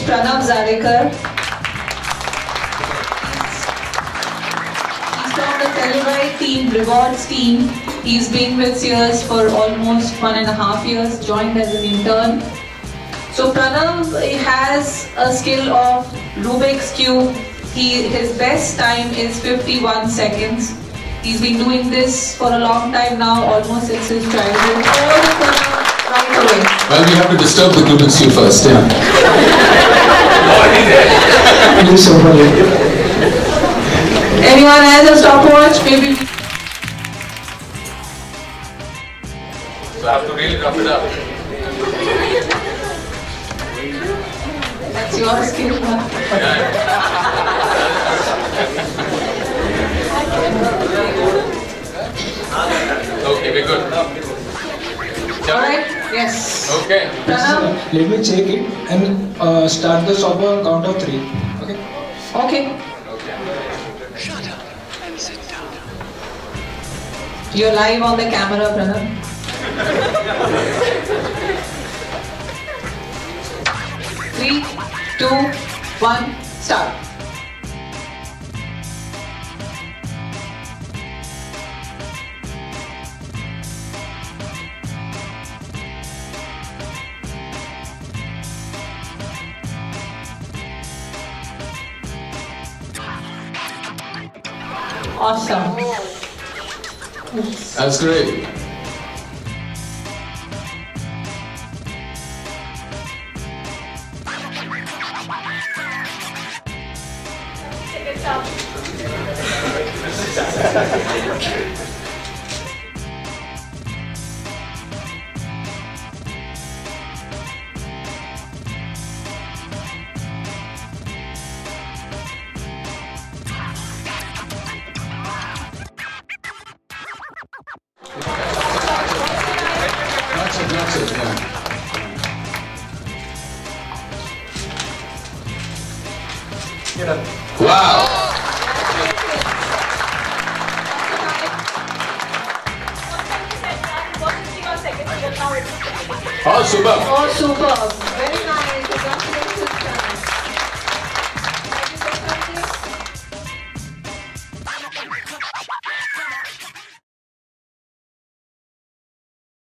Pranav Zarekar. He's from the Telluride team, rewards team. He's been with Sears for almost 1.5 years, joined as an intern. So Pranav has a skill of Rubik's Cube. His best time is 51 seconds. He's been doing this for a long time now, almost since his childhood. Over to Pranav right away. Well, we have to disturb the Rubik's Cube first, yeah. Anyone has a stopwatch? Maybe. So I have to really rough it up. That's your skill. Okay, we're good. Alright? Yes. Okay. Pranav? Let me check it and start the stopper on count of 3. Okay? Okay. Shut up and sit down. You're live on the camera, Pranav. 3, 2, 1, start. Awesome. That's great. That's it, yeah. Wow! Oh, super! Oh, super. Very nice. Congratulations.